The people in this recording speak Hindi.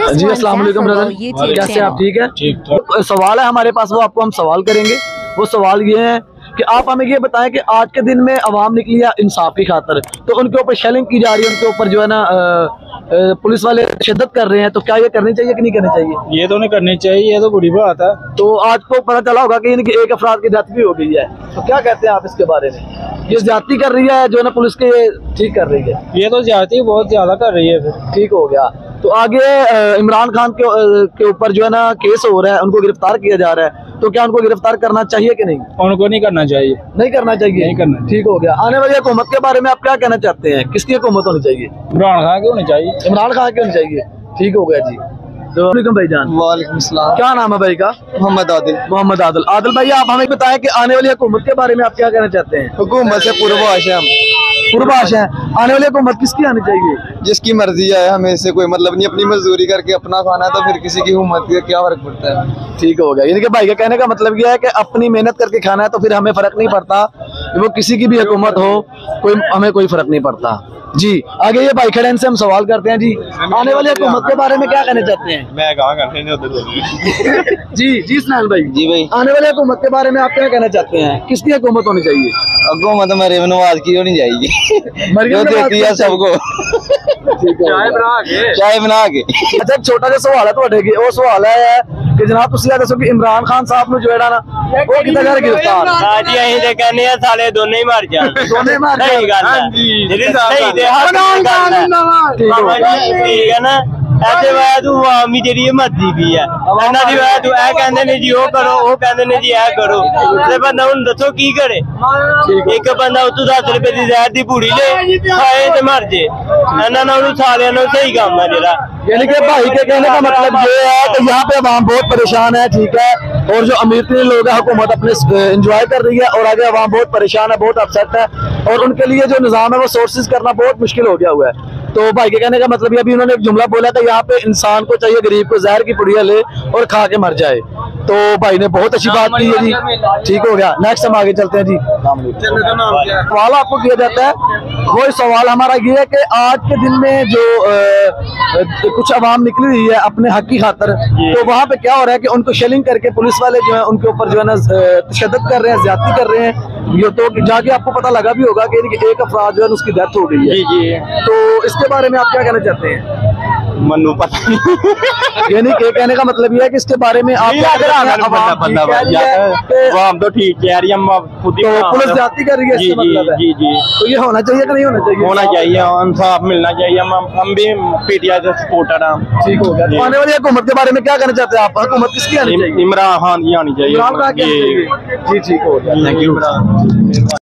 जी अस्सलाम वालेकुम ब्रदर, कैसे आप? ठीक है। ठीक। सवाल है हमारे पास, वो आपको हम सवाल करेंगे। वो सवाल ये है कि आप हमें ये बताएं कि आज के दिन में अवाम निकली है इंसाफ की खातर, तो उनके ऊपर शेलिंग की जा रही है, उनके ऊपर जो है ना पुलिस वाले शिद्दत कर रहे हैं, तो क्या ये करनी चाहिए कि नहीं करनी चाहिए? ये तो नहीं करनी चाहिए, ये तो बुरी बात है। तो आज को पता चला होगा कि इनकी एक अफराद की डेथ भी हो गई है, तो क्या कहते हैं आप इसके बारे में? ये ज्यादती कर रही है जो है ना पुलिस के, ठीक कर रही है? ये तो ज्यादती बहुत ज्यादा कर रही है। फिर ठीक हो गया। तो आगे इमरान खान के ऊपर जो है ना केस हो रहा है, उनको गिरफ्तार किया जा रहा है, तो क्या उनको गिरफ्तार करना चाहिए कि नहीं? उनको नहीं करना चाहिए। नहीं करना चाहिए? नहीं करना। ठीक हो गया। आने वाली हुकूमत के बारे में आप क्या कहना चाहते हैं? किसकी हुकूमत होनी चाहिए? इमरान खान की होनी चाहिए। इमरान खान की होनी चाहिए। ठीक हो गया जी। वालेकुम भाईजान। वालेकुम सलाम। क्या नाम है भाई का? मोहम्मद आदिल। मोहम्मद आदिल। आदिल भाई, आप हमें बताएं कि आने वाली हुकूमत के बारे में आप क्या कहना चाहते हैं? हुकूमत से पूर्वाश है हम। पूर्वाश है। आने वाली हुकूमत किसकी आनी चाहिए? जिसकी मर्जी है, हमें इससे कोई मतलब नहीं। अपनी मजदूरी करके अपना खाना है, तो फिर किसी की हुकूमत का क्या फर्क पड़ता है? ठीक हो गया। यानी कि भाई का कहने का मतलब यह है कि अपनी मेहनत करके खाना है, तो फिर हमें फर्क नहीं पड़ता, वो किसी की भी हुकूमत हो, कोई हमें कोई फर्क नहीं पड़ता जी। आगे ये भाई खड़े, इनसे हम सवाल करते हैं जी, आने वाली हुकूमत के बारे में क्या कहना चाहते हैं? मैं कहाँ करते हैं उधर। जी जी स्नैन भाई। जी भाई। आने वाली हुकूमत के बारे में आप क्या कहना चाहते हैं? किसकी हुकूमत होनी चाहिए? हुकूमत मरीम नवाज की होनी चाहिए, मरीम जो देती है सबको चाय बना के। अच्छा, छोटा सा सवाल है ਤੁਹਾਡੇ ਅੱਗੇ। ਉਹ ਸਵਾਲ ਹੈ ਕਿ ਜਨਾਬ ਤੁਸੀਂ ਇਹ ਦੱਸੋ ਕਿ ਇਮਰਾਨ ਖਾਨ ਸਾਹਿਬ ਨੂੰ ਜਿਹੜਾ ਨਾ ਉਹ ਕਿੱਦਾਂ ਕਰ गिरफ्तार? हाँ जी, अं तो कहने साले दोनों ही मर जान। ਦੋਨੇ ਮਾਰ ਗਏ। सही गल है। सही दे हक दी गल है। मामा जी ठीक है ना, ऐसे वजह तू आवाम जी मरदी भी है, इन्हां दी वजह तू ए कहंदे ने जी ओ करो, ओ कहंदे ने जी ए करो, ते बंदा हुन दसो की करे? एक बंदा उतों 10 रुपए दी जहर दी पूड़ी ले खाए ते मर जे, इन्हां नाल सारियां नाल सही काम है जेड़ा। यानी कि भाई के कहने का मतलब ये है कि यहाँ पे अवाम बहुत परेशान है, ठीक है, और जो अमीर तरीन लोग हैं हुकूमत अपने एंजॉय कर रही है, और आगे अवाम बहुत परेशान है, बहुत अपसेट है, और उनके लिए जो निज़ाम है वो सोर्सेज करना बहुत मुश्किल हो गया हुआ है। तो भाई के कहने का मतलब ये, अभी उन्होंने एक जुमला बोला था, यहाँ पे इंसान को चाहिए गरीब को जहर की पुड़िया ले और खा के मर जाए। तो भाई ने बहुत अच्छी बात की है जी। ठीक हो गया। नेक्स्ट हम आगे चलते हैं जी। सवाल आपको किया जाता है, वो सवाल हमारा ये है कि आज के दिन में जो कुछ अवाम निकली हुई है अपने हक की खातर, तो वहाँ पे क्या हो रहा है कि उनको शेलिंग करके पुलिस वाले जो है उनके ऊपर जो है ना तशद्दुद कर रहे हैं, ज्यादती कर रहे हैं। ये तो जाके आपको पता लगा भी होगा कि एक अफराद जो है उसकी डेथ हो गई है। जी जी। तो इसके बारे में आप क्या कहना चाहते हैं? मनु पता नहीं। यानी कि कहने का मतलब ये है कि इसके बारे में आप क्या कह रहे हैं? हम तो ठीक कह रही है, तो पुलिस ज्यादती कर रही है, इसका मतलब है। जी जी। तो ये होना चाहिए कि नहीं होना चाहिए? होना चाहिए, इंसाफ मिलना चाहिए। हम भी पीटीआई के सपोर्टर हैं। ठीक हो गया। तो आने वाली हुकूमत के बारे में क्या कहना चाहते हैं आप? हुकूमत किसकी आनी चाहिए? इमरान खान की आनी चाहिए। इमरान खान की आनी चाहिए। जी ठीक हो गया। Thank you.